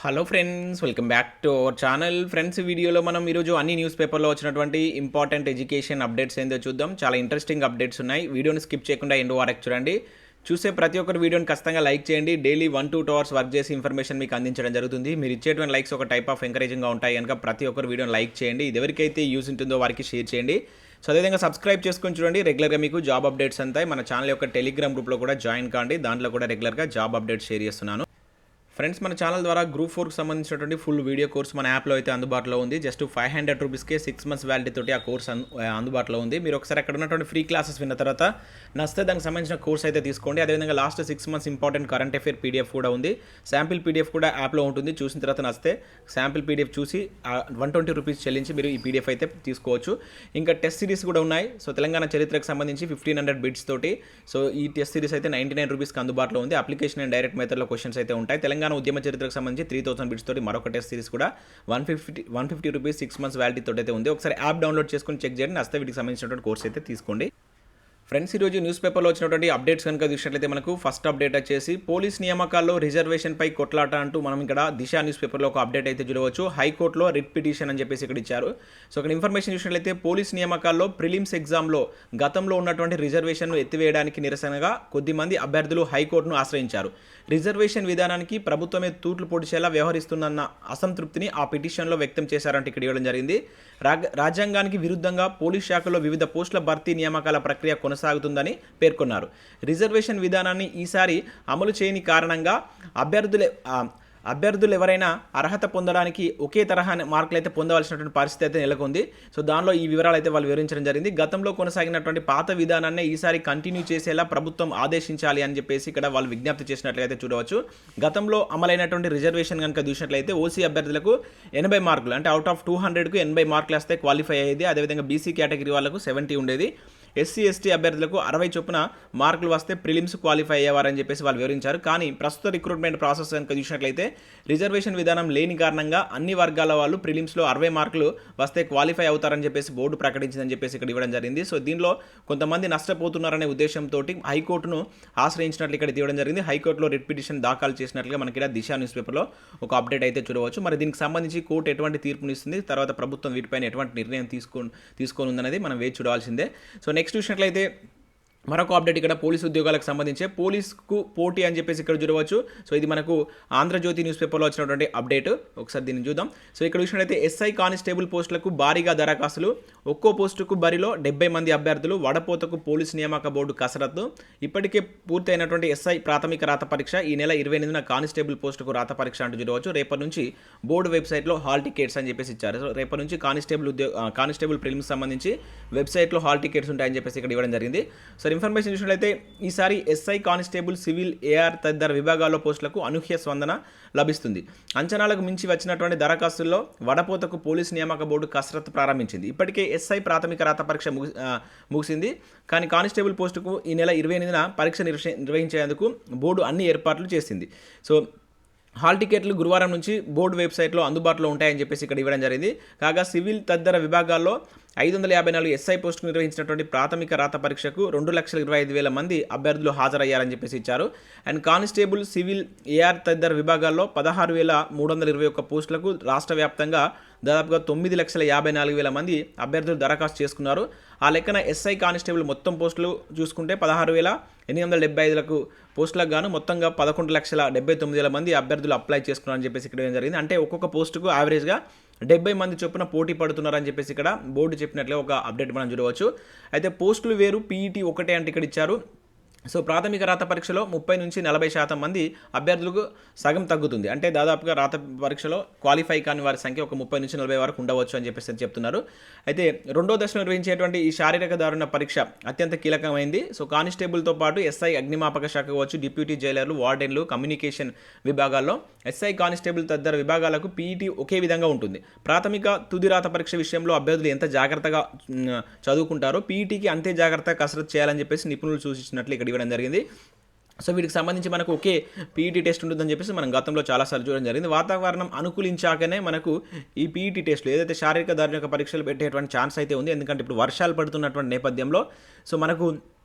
Hello friends, welcome back to our channel. Friends, వీడియోలో మనం ఈరోజు అన్ని న్యూస్ పేపర్లో వచ్చినటువంటి ఇంపార్టెంట్ ఎడ్యుకేషన్ అప్డేట్స్ ఏందో చూద్దాం. చాలా ఇంట్రెస్టింగ్ అప్డేట్స్ ఉన్నాయి. వీడియోని స్కిప్ చేయకుండా ఎండ్ వరకు చూడండి. చూసే ప్రతి ఒక్కరు వీడియోని ఖచ్చితంగా లైక్ చేయండి. డైలీ 1-2 అవర్స్ వర్క్ చేసి ఇన్ఫర్మేషన్ మీకు అందించడం జరుగుతుంది. మీరు ఇచ్చేటువంటి లైక్స్ ఒక టైప్ ఆఫ్ ఎంకరేజింగ్గా ఉంటాయి కనుక ప్రతి ఒక్కరు వీడియోని లైక్ చేయండి. ఇది ఎవరికైతే యూజ్ ఉంటుందో వారికి షేర్ చేయండి. సో అదేవిధంగా సబ్స్క్రైబ్ చేసుకొని చూడండి. రెగ్యులర్గా మీకు జాబ్ అప్డేట్స్ అంతాయి. మన ఛానల్ యొక్క టెలిగ్రామ్ గ్రూప్లో కూడా జాయిన్ కాండి. దాంట్లో కూడా రెగ్యులర్గా జాబ్ అప్డేట్స్ షేర్ చేస్తున్నాను. ఫ్రెండ్స్, మన ఛానల్ ద్వారా గ్రూప్ 4కి సంబంధించినటువంటి ఫుల్ వీడియో కోర్స్ మన యాప్లో అయితే అందుబాటులో ఉంది. జస్ట్ 500 రూపీస్కే 6 మంత్స్ వ్యాలిటీ తోటి ఆ కోర్స్ అందుబాటులో ఉంది. మీరు ఒకసారి అక్కడ ఉన్నటువంటి ఫ్రీ క్లాసెస్ విన్న తర్వాత నచ్చితే దానికి సంబంధించిన కోర్స్ అయితే తీసుకోండి. అదేవిధంగా last 6 months important current affair PDF కూడా ఉంది. శాంపిల్ పీడిఎఫ్ కూడా యాప్లో ఉంటుంది. చూసిన తర్వాత నచ్చితే శాంపిల్ పీడిఎఫ్ చూసి 120 రూపీస్ చెల్లించి మీరు ఈ పీడిఎఫ్ అయితే తీసుకోవచ్చు. ఇంకా టెస్ట్ సిరీస్ కూడా ఉన్నాయి. సో తెలంగాణ చరిత్రకు సంబంధించి 1500 బిట్స్ తోటి సో ఈ టెస్ట్ సిరీస్ అయితే 99 రూపీస్కి అందుబాటులో ఉంది. అప్లికేషన్ అండ్ డైరెక్ట్ మెథడ్లో క్వశ్చన్స్ అయితే ఉంటాయి. తెలంగాణ ఉద్యమ చరిత్రకు సంబంధించి 3000 బిట్స్ తోటి మరొక టెస్ట్ సిరీస్ కూడా 150 రూపీస్ 6 మంత్స్ వ్యాలిటీ తోటి అయితే ఉంది. ఒకసారి యాప్ డౌన్లోడ్ చేసుకుని చెక్ చేయండి. నచ్చితే వీటికి సంబంధించినటువంటి కోర్స్ అయితే తీసుకోండి. ఫ్రెండ్స్, ఈరోజు న్యూస్ పేపర్లో వచ్చినటువంటి అప్డేట్స్ కనుక చూసినట్లయితే మనకు ఫస్ట్ అప్డేట్ వచ్చేసి పోలీస్ నియామకాల్లో రిజర్వేషన్పై కొట్లాట అంటూ మనం ఇక్కడ దిశ న్యూస్ పేపర్లో ఒక అప్డేట్ అయితే చూడవచ్చు. హైకోర్టులో రిట్ పిటిషన్ అని చెప్పేసి ఇక్కడ ఇచ్చారు. సో ఇక్కడ ఇన్ఫర్మేషన్ చూసినట్లయితే పోలీస్ నియామకాల్లో ప్రిలిమ్స్ ఎగ్జామ్లో గతంలో ఉన్నటువంటి రిజర్వేషన్ను ఎత్తివేయడానికి నిరసనగా కొద్దిమంది అభ్యర్థులు హైకోర్టును ఆశ్రయించారు. రిజర్వేషన్ విధానానికి ప్రభుత్వమే తూట్లు పొడిచేలా వ్యవహరిస్తుందన్న అసంతృప్తిని ఆ పిటిషన్లో వ్యక్తం చేశారంటే ఇక్కడ ఇవ్వడం జరిగింది. రాజ్యాంగానికి విరుద్ధంగా పోలీస్ శాఖలో వివిధ పోస్టుల భర్తీ నియామకాల ప్రక్రియ కొనసాగుతుందని పేర్కొన్నారు. రిజర్వేషన్ విధానాన్ని ఈసారి అమలు చేయని కారణంగా అభ్యర్థులు ఎవరైనా అర్హత పొందడానికి ఒకే తరహా మార్కులు అయితే పొందవలసినటువంటి పరిస్థితి అయితే నెలకొంది. సో దానిలో ఈ వివరాలు అయితే వాళ్ళు వివరించడం జరిగింది. గతంలో కొనసాగినటువంటి పాత విధానాన్ని ఈసారి కంటిన్యూ చేసేలా ప్రభుత్వం ఆదేశించాలి అని చెప్పేసి ఇక్కడ వాళ్ళు విజ్ఞప్తి చేసినట్లయితే చూడవచ్చు. గతంలో అమలైనటువంటి రిజర్వేషన్ కనుక చూసినట్లయితే ఓసీ అభ్యర్థులకు 80 మార్కులు అంటే అవుట్ ఆఫ్ 200కు 80 మార్కులు వస్తే క్వాలిఫై అయ్యేది. అదేవిధంగా బీసీ కేటగిరీ వాళ్ళకు 70 ఉండేది. ఎస్సీ ఎస్టీ అభ్యర్థులకు 60 చొప్పున మార్కులు వస్తే ప్రిలిమ్స్ క్వాలిఫై అయ్యేవారని చెప్పేసి వాళ్ళు వివరించారు. కానీ ప్రస్తుత రిక్రూట్మెంట్ ప్రాసెస్ కనుక చూసినట్లయితే రిజర్వేషన్ విధానం లేని కారణంగా అన్ని వర్గాల వాళ్ళు ప్రిలిమ్స్లో 60 మార్కులు వస్తే క్వాలిఫై అవుతారని చెప్పేసి బోర్డు ప్రకటించిందని చెప్పేసి ఇక్కడ ఇవ్వడం జరిగింది. సో దీనిలో కొంతమంది నష్టపోతున్నారనే ఉద్దేశంతో హైకోర్టును ఆశ్రయించినట్లు ఇక్కడ ఇవ్వడం జరిగింది. హైకోర్టులో రిట్ పిటిషన్ దాఖలు చేసినట్లుగా మనకి ఇక్కడ దిశ న్యూస్ పేపర్లో ఒక అప్డేట్ అయితే చూడవచ్చు. మరి దీనికి సంబంధించి కోర్టు ఎటువంటి తీర్పునిస్తుంది, తర్వాత ప్రభుత్వం వీటిపైన ఎటువంటి నిర్ణయం తీసుకొని ఉందనేది మనం వేచి చూడాల్సిందే. సో నెక్స్ట్ చూసినట్లయితే మరొక అప్డేట్ ఇక్కడ పోలీసు ఉద్యోగాలకు సంబంధించి పోలీసుకు పోటీ అని చెప్పేసి ఇక్కడ చూడవచ్చు. సో ఇది మనకు ఆంధ్రజ్యోతి న్యూస్ పేపర్లో వచ్చినటువంటి అప్డేట్. ఒకసారి దీన్ని చూద్దాం. సో ఇక్కడ చూసినట్లయితే ఎస్ఐ కానిస్టేబుల్ పోస్టులకు భారీగా దరఖాస్తులు, ఒక్కో పోస్టుకు బరిలో 70 మంది అభ్యర్థులు, వడపోతకు పోలీసు నియామక బోర్డు కసరత్తు. ఇప్పటికే పూర్తయినటువంటి ఎస్ఐ ప్రాథమిక రాత పరీక్ష, ఈ నెల 28న కానిస్టేబుల్ పోస్టుకు రాత పరీక్ష అంటూ చూడవచ్చు. రేపటి నుంచి బోర్డు వెబ్సైట్లో హాల్ టికెట్స్ అని చెప్పేసి ఇచ్చారు. సో రేపటి నుంచి కానిస్టేబుల్ ప్రిలిమ్స్ సంబంధించి వెబ్సైట్లో హాల్ టికెట్స్ ఉంటాయని చెప్పేసి ఇక్కడ ఇవ్వడం జరిగింది. సో ఇన్ఫర్మేషన్ చూసినట్లయితే ఈసారి ఎస్ఐ కానిస్టేబుల్ సివిల్ ఏఆర్ తదితర విభాగాల్లో పోస్టులకు అనూహ్య స్పందన లభిస్తుంది. అంచనాలకు మించి వచ్చినటువంటి దరఖాస్తుల్లో వడపోతకు పోలీసు నియామక బోర్డు కసరత్తు ప్రారంభించింది. ఇప్పటికే ఎస్ఐ ప్రాథమిక రాత పరీక్ష ముగిసింది. కానీ కానిస్టేబుల్ పోస్టుకు ఈ నెల 28న పరీక్ష నిర్వహించేందుకు బోర్డు అన్ని ఏర్పాట్లు చేసింది. సో హాల్ టికెట్లు గురువారం నుంచి బోర్డు వెబ్సైట్లో అందుబాటులో ఉంటాయని చెప్పేసి ఇక్కడ ఇవ్వడం జరిగింది. కాగా సివిల్ తదితర విభాగాల్లో 554 ఎస్ఐ పోస్టుకు నిర్వహించినటువంటి ప్రాథమిక రాత పరీక్షకు 2,25,000 మంది అభ్యర్థులు హాజరయ్యారని చెప్పేసి ఇచ్చారు. అండ్ కానిస్టేబుల్ సివిల్ ఏఆర్ తదితర విభాగాల్లో 16,321 పోస్టులకు రాష్ట్ర వ్యాప్తంగా దాదాపుగా 9,54,000 మంది అభ్యర్థులు దరఖాస్తు చేసుకున్నారు. ఆ లెక్కన ఎస్ఐ కానిస్టేబుల్ మొత్తం పోస్టులు చూసుకుంటే 16,875 పోస్టులకు గాను మొత్తంగా 11,79,000 మంది అభ్యర్థులు అప్లై చేసుకున్నారని చెప్పేసి ఇక్కడ జరిగింది. అంటే ఒక్కొక్క పోస్టుకు యావరేజ్గా 70 మంది చొప్పున పోటీ పడుతున్నారని చెప్పేసి ఇక్కడ బోర్డు చెప్పినట్లే ఒక అప్డేట్ మనం చూడవచ్చు. అయితే పోస్టులు వేరు, పీఈటీ ఒకటే అంటే ఇక్కడ ఇచ్చారు. సో ప్రాథమిక రాత పరీక్షలో 30 నుంచి 40% మంది అభ్యర్థులకు సగం తగ్గుతుంది. అంటే దాదాపుగా రాత పరీక్షలో క్వాలిఫై కాని వారి సంఖ్య ఒక 30 నుంచి 40 వరకు ఉండవచ్చు అని చెప్పేసి చెప్తున్నారు. అయితే రెండో దశలో నిర్వహించేటువంటి ఈ శారీరక దారుణ పరీక్ష అత్యంత కీలకమైంది. సో కానిస్టేబుల్తో పాటు ఎస్ఐ, అగ్నిమాపక శాఖ కావచ్చు, డిప్యూటీ జైలర్లు, వార్డెన్లు, కమ్యూనికేషన్ విభాగాల్లో ఎస్ఐ కానిస్టేబుల్ తదితర విభాగాలకు పీఈటీ ఒకే విధంగా ఉంటుంది. ప్రాథమిక తుది రాత పరీక్ష విషయంలో అభ్యర్థులు ఎంత జాగ్రత్తగా చదువుకుంటారో పీఈటీకి అంతే జాగ్రత్తగా కసరత్తు చేయాలని చెప్పేసి నిపుణులు సూచించినట్లు ఇక్కడ ఇవ్వడం జరిగింది. సో వీటికి సంబంధించి మనకు ఒకే పీఈటీ టెస్ట్ ఉంటుందని చెప్పేసి మనం గతంలో చాలాసార్లు చూడడం జరిగింది. వాతావరణం అనుకూలించాకనే మనకు ఈ పీఈటీ టెస్టులు ఏదైతే శారీరక దారుణ పరీక్షలు పెట్టేటువంటి ఛాన్స్ అయితే ఉంది. ఎందుకంటే ఇప్పుడు వర్షాలు పడుతున్నటువంటి నేపథ్యంలో సో మనకు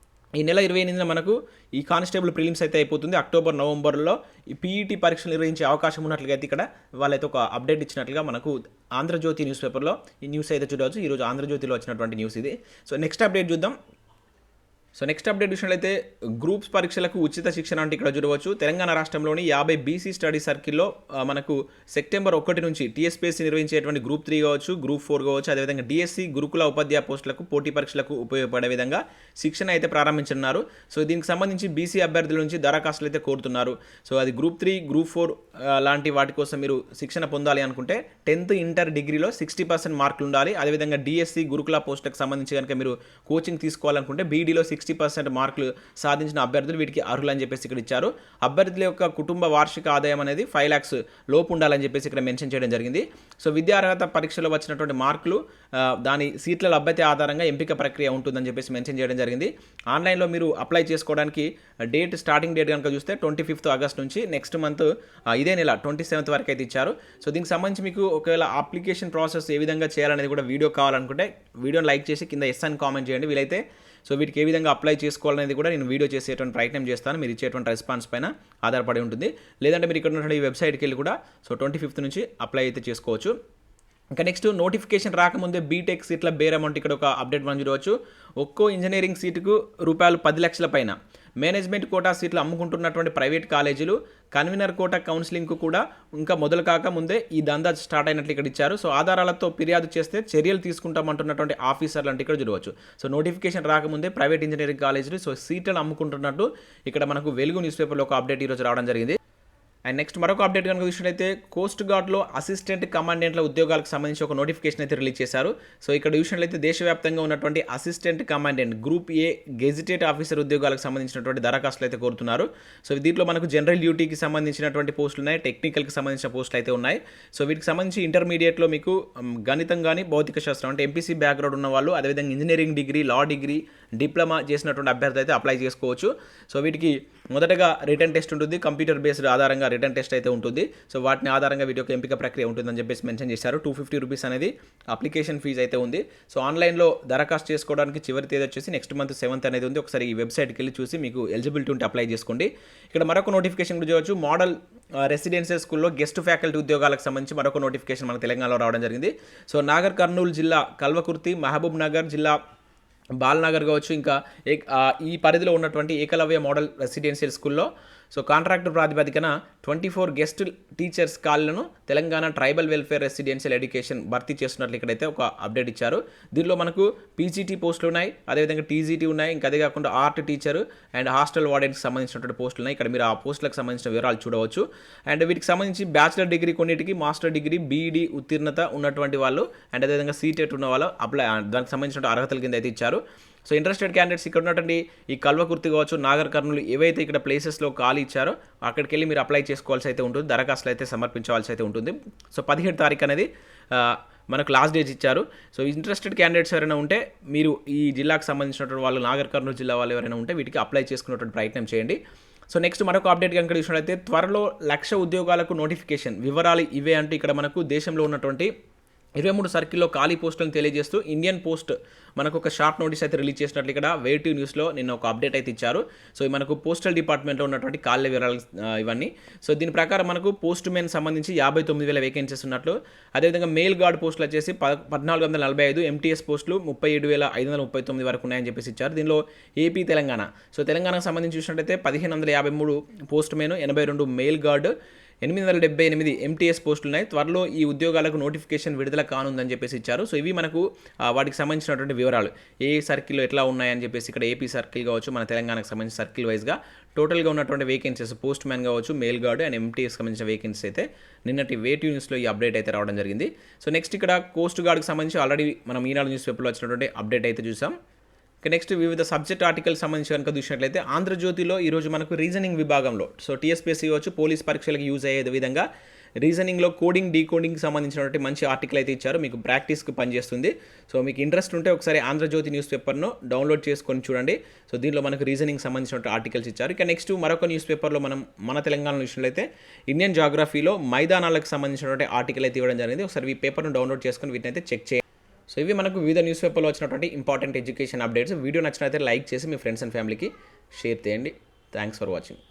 ఈ నెల 28న మనకు ఈ కానిస్టేబుల్ ప్రిలిమ్స్ అయితే అయిపోతుంది. అక్టోబర్ నవంబర్లో ఈ పీఈటీ పరీక్షలు నిర్వహించే అవకాశం ఉన్నట్లుగా అయితే ఇక్కడ వాళ్ళైతే ఒక అప్డేట్ ఇచ్చినట్లుగా మనకు ఆంధ్రజ్యోతి న్యూస్ పేపర్లో ఈ న్యూస్ అయితే చూడవచ్చు. ఈరోజు ఆంధ్రజ్యోతిలో వచ్చినటువంటి న్యూస్ ఇది. సో నెక్స్ట్ అప్డేట్ చూద్దాం. సో నెక్స్ట్ అప్డేట్ విషయంలో గ్రూప్స్ పరీక్షలకు ఉచిత శిక్షణ అంటే ఇక్కడ చూడవచ్చు. తెలంగాణ రాష్ట్రంలోని 50 బీసీ స్టడీ సర్కిల్లో మనకు సెప్టెంబర్ 1 నుంచి టీఎస్పీఎస్సీ నిర్వహించేటువంటి గ్రూప్ 3 కావచ్చు, గ్రూప్ 4 కావచ్చు, అదేవిధంగా డిఎస్సి గురుకుల ఉపాధ్యాయ పోస్టులకు పోటీ పరీక్షలకు ఉపయోగపడే విధంగా శిక్షణ అయితే ప్రారంభించనున్నారు. సో దీనికి సంబంధించి బీసీ అభ్యర్థుల నుంచి దరఖాస్తులు అయితే కోరుతున్నారు. సో అది గ్రూప్ 3, గ్రూప్ 4 లాంటి వాటి కోసం మీరు శిక్షణ పొందాలి అనుకుంటే 10th ఇంటర్ డిగ్రీలో 60% మార్కులు ఉండాలి. అదేవిధంగా డిఎస్సి గురుకుల పోస్టులకు సంబంధించి కనుక మీరు కోచింగ్ తీసుకోవాలనుకుంటే బీడీలో 60% మార్కులు సాధించిన అభ్యర్థులు వీటికి అర్హులు అని చెప్పేసి ఇక్కడ ఇచ్చారు. అభ్యర్థుల యొక్క కుటుంబ వార్షిక ఆదాయం అనేది 5 lakhs లోపు ఉండాలని చెప్పేసి ఇక్కడ మెన్షన్ చేయడం జరిగింది. సో విద్యా అర్హత పరీక్షలో వచ్చినటువంటి మార్కులు దాని సీట్ల లభ్యత ఆధారంగా ఎంపిక ప్రక్రియ ఉంటుందని చెప్పేసి మెన్షన్ చేయడం జరిగింది. ఆన్లైన్లో మీరు అప్లై చేసుకోవడానికి స్టార్టింగ్ డేట్ కనుక చూస్తే 25th ఆగస్ట్ నుంచి నెక్స్ట్ మంత్ ఇదే నెల 27th వరకు అయితే ఇచ్చారు. సో దీనికి సంబంధించి మీకు ఒకవేళ అప్లికేషన్ ప్రాసెస్ ఏ విధంగా చేయాలనేది కూడా వీడియో కావాలనుకుంటే వీడియోని లైక్ చేసి కింద ఎస్ అని కామెంట్ చేయండి. వీలైతే సో వీటికి ఏ విధంగా అప్లై చేసుకోవాలనేది కూడా నేను వీడియో చేసేటువంటి ప్రయత్నం చేస్తాను. మీరు ఇచ్చేటువంటి రెస్పాన్స్ పైన ఆధారపడి ఉంటుంది. లేదంటే మీరు ఇక్కడ ఉన్నటువంటి ఈ వెబ్సైట్కి వెళ్ళి కూడా సో 25th నుంచి అప్లై అయితే చేసుకోవచ్చు. ఇంకా నెక్స్ట్ నోటిఫికేషన్ రాకముందే బీటెక్ సీట్ల బేరం అంటే ఇక్కడ ఒక అప్డేట్ మనం చూడవచ్చు. ఒక్కో ఇంజనీరింగ్ సీటుకు రూపాయలు 10 లక్షల పైన మేనేజ్మెంట్ కోటా సీట్లు అమ్ముకుంటున్నటువంటి ప్రైవేట్ కాలేజీలు కన్వీనర్ కోటా కౌన్సిలింగ్కు కూడా ఇంకా మొదలు కాకముందే ఈ దందా స్టార్ట్ అయినట్లు ఇక్కడ ఇచ్చారు. సో ఆధారాలతో ఫిర్యాదు చేస్తే చర్యలు తీసుకుంటామంటున్నటువంటి ఆఫీసర్లు అంటే ఇక్కడ చూడవచ్చు. సో నోటిఫికేషన్ రాకముందే ప్రైవేట్ ఇంజనీరింగ్ కాలేజీలు సో సీట్లను అమ్ముకుంటున్నట్టు ఇక్కడ మనకు వెలుగు న్యూస్ పేపర్లో ఒక అప్డేట్ ఈరోజు రావడం జరిగింది. అండ్ నెక్స్ట్ మరొక అప్డేట్ కనుక చూసినట్లయితే కోస్ట్ గార్డ్లో అసిస్టెంట్ కమాండెంట్ల ఉద్యోగాలకు సంబంధించి ఒక నోటిఫికేషన్ అయితే రిలీజ్ చేశారు. సో ఇక్కడ చూసినట్లయితే దేశవ్యాప్తంగా ఉన్నటువంటి assistant commandant group A gazetted officer ఉద్యోగాలకు సంబంధించినటువంటి దరఖాస్తులు అయితే కోరుతున్నారు. సో దీంట్లో మనకు జనరల్ డ్యూటీకి సంబంధించినటువంటి పోస్టులు ఉన్నాయి, టెక్నికల్కి సంబంధించిన పోస్టులు అయితే ఉన్నాయి. సో వీటికి సంబంధించి ఇంటర్మీడియట్లో మీకు గణితం కానీ భౌతిక శాస్త్రం అంటే ఎంపీసీ బ్యాక్గ్రౌండ్ ఉన్న వాళ్ళు, అదేవిధంగా engineering degree, law degree, diploma చేసినటువంటి అభ్యర్థి అయితే అప్లై చేసుకోవచ్చు. సో వీటికి మొదటగా రిటర్న్ టెస్ట్ ఉంటుంది, కంప్యూటర్ బేస్డ్ ఆధారంగా రిటర్న్ టెస్ట్ అయితే ఉంటుంది. సో వాటిని ఆధారంగా వీటి యొక్క ఎంపిక ప్రక్రియ ఉంటుందని చెప్పేసి మెన్షన్ చేశారు. 250 రూపీస్ అనేది అప్లికేషన్ ఫీజు అయితే ఉంది. సో ఆన్లైన్లో దరఖాస్తు చేసుకోవడానికి చివరి తేదీ వచ్చేసి నెక్స్ట్ మంత్ 7th అనేది ఉంది. ఒకసారి ఈ వెబ్సైట్కి వెళ్ళి చూసి మీకు ఎలిజిబిలిటీ ఉంటే అప్లై చేసుకోండి. ఇక్కడ మరొక నోటిఫికేషన్ కూడా చూడవచ్చు. మోడల్ రెసిడెన్షియల్ స్కూల్లో గెస్ట్ ఫ్యాకల్టీ ఉద్యోగాలకు సంబంధించి మరొక నోటిఫికేషన్ మన తెలంగాణలో రావడం జరిగింది. సో నాగర్ కర్నూలు జిల్లా కల్వకుర్తి, మహబూబ్ నగర్ జిల్లా బాల్నగర్ కావచ్చు, ఇంకా ఈ పరిధిలో ఉన్నటువంటి ఏకలవ్య మోడల్ రెసిడెన్షియల్ స్కూల్లో సో కాంట్రాక్టర్ ప్రాతిపదికన 24 గెస్ట్ టీచర్స్ ఖాళీలను Telangana tribal welfare residential education భర్తీ చేస్తున్నట్లు ఇక్కడైతే ఒక అప్డేట్ ఇచ్చారు. దీనిలో మనకు పీజీటీ పోస్టులు ఉన్నాయి, అదేవిధంగా టీజీటీ ఉన్నాయి, ఇంకా అదే కాకుండా ఆర్ట్ టీచరు అండ్ హాస్టల్ వార్డెన్కి సంబంధించినటువంటి పోస్టులు ఉన్నాయి. ఇక్కడ మీరు ఆ పోస్టులకు సంబంధించిన వివరాలు చూడవచ్చు. అండ్ వీటికి సంబంధించి బ్యాచిలర్ డిగ్రీ కొన్నిటికి, మాస్టర్ డిగ్రీ, బీఈడీ ఉత్తీర్ణత ఉన్నటువంటి వాళ్ళు అండ్ అదేవిధంగా సీటెట్ ఉన్న వాళ్ళు అప్లై దానికి సంబంధించిన అర్హతల కింద అయితే ఇచ్చారు. సో ఇంట్రెస్టెడ్ క్యాండిడేట్స్ ఇక్కడ ఉన్నటువంటి ఈ కల్వకుర్తి కావచ్చు, నాగర్ కర్నూలు ఏవైతే ఇక్కడ ప్లేసెస్లో ఖాళీ ఇచ్చారో అక్కడికి వెళ్ళి మీరు అప్లై చేసుకోవాల్సి అయితే ఉంటుంది, దరఖాస్తులు అయితే సమర్పించవలసి అయితే ఉంటుంది. సో 17 తారీఖు అనేది మనకు లాస్ట్ డేట్ ఇచ్చారు. సో ఇంట్రెస్టెడ్ క్యాండిడేట్స్ ఎవరైనా ఉంటే మీరు ఈ జిల్లాకు సంబంధించినటువంటి వాళ్ళు, నాగర్ కర్నూలు జిల్లా వాళ్ళు ఎవరైనా ఉంటే వీటికి అప్లై చేసుకునేటువంటి ప్రయత్నం చేయండి. సో నెక్స్ట్ మరొక అప్డేట్ కనుక చూసినట్లయితే త్వరలో 1,00,000 ఉద్యోగాలకు నోటిఫికేషన్ వివరాలు ఇవే అంటే ఇక్కడ మనకు దేశంలో ఉన్నటువంటి 23 సర్కిల్లో ఖాళీ పోస్టులను తెలియజేస్తూ ఇండియన్ పోస్ట్ మనకు ఒక షార్ట్ నోటీస్ అయితే రిలీజ్ చేసినట్లు ఇక్కడ వేటివ్ న్యూస్లో నిన్న ఒక అప్డేట్ అయితే ఇచ్చారు. సో మనకు పోస్టల్ డిపార్ట్మెంట్లో ఉన్నటువంటి ఖాళీ వివరాలు ఇవన్నీ. సో దీని ప్రకారం మనకు పోస్ట్ మెన్ సంబంధించి 59,000 వేకెన్సీస్ ఉన్నట్లు, అదేవిధంగా మెయిల్ గార్డ్ పోస్టులు వచ్చేసి 1,445, ఎంటీఎస్ పోస్టులు 37,539 వరకు ఉన్నాయని చెప్పేసి ఇచ్చారు. దీనిలో ఏపీ, తెలంగాణ. సో తెలంగాణకు సంబంధించి చూసినట్లయితే 1,553 post men, 82 mail gourd, 878 MTS పోస్టులు ఉన్నాయి. త్వరలో ఈ ఉద్యోగాలకు నోటిఫికేషన్ విడుదల కానుందని చెప్పేసి ఇచ్చారు. సో ఇవి మనకు వాటికి సంబంధించినటువంటి వివరాలు ఏ సర్కిల్లో ఎట్లా ఉన్నాయని చెప్పేసి ఇక్కడ ఏపీ సర్కిల్ కావచ్చు, మన తెలంగాణకు సంబంధించిన సర్కిల్ వైజ్గా టోటల్గా ఉన్నటువంటి వేకెన్సీస్ పోస్ట్ మ్యాన్ కావచ్చు, మెయిల్ గార్డ్ అండ్ ఎంటీఎస్ సంబంధించిన వేకెన్సీస్ అయితే నిన్నటి వేటివ్ న్యూస్లో ఈ అప్డేట్ అయితే రావడం జరిగింది. సో నెక్స్ట్ ఇక్కడ కోస్ట్ గార్డ్కి సంబంధించి ఆల్రెడీ మనం ఈనాడు న్యూస్ పేపర్లో వచ్చినటువంటి అప్డేట్ అయితే చూసాం. నెక్స్ట్ వివిధ సబ్జెక్ట్ ఆర్టికల్ సంబంధించి కనుక చూసినట్లయితే ఆంధ్రజ్యోతిలో ఈరోజు మనకు రీజనింగ్ విభాగంలో సో టీఎస్పీఎస్సీ కావచ్చు, పోలీస్ పరీక్షలకు యూజ్ అయ్యే విధంగా రీజనింగ్లో కోడింగ్, డీకోడింగ్కి సంబంధించినటువంటి మంచి ఆర్టికల్ అయితే ఇచ్చారు. మీకు ప్రాక్టీస్కి పనిచేస్తుంది. సో మీకు ఇంట్రెస్ట్ ఉంటే ఒకసారి ఆంధ్రజ్యోతి న్యూస్ పేపర్ను డౌన్లోడ్ చేసుకొని చూడండి. సో దీనిలో మనకు రీజనింగ్ సంబంధించిన ఆర్టికల్స్ ఇచ్చారు. ఇక నెక్స్ట్ మరొక న్యూస్ పేపర్లో మన తెలంగాణలో చూసినట్లయితే ఇండియన్ జాగ్రఫీలో మైదానాలకు సంబంధించినటువంటి ఆర్టికల్ అయితే ఇవ్వడం జరిగింది. ఒకసారి ఈ పేపర్ను డౌన్లోడ్ చేసుకొని వీటిని అయితే చెక్ చేయండి. సో ఇవి మనకు వివిధ న్యూస్ పేపర్లో వచ్చినటువంటి ఇంపార్టెంట్ ఎడ్యుకేషన్ అప్డేట్స్. వీడియో నచ్చినట్లయితే లైక్ చేసి మీ ఫ్రెండ్స్ అండ్ ఫ్యామిలీకి షేర్ చేయండి. Thanks for watching.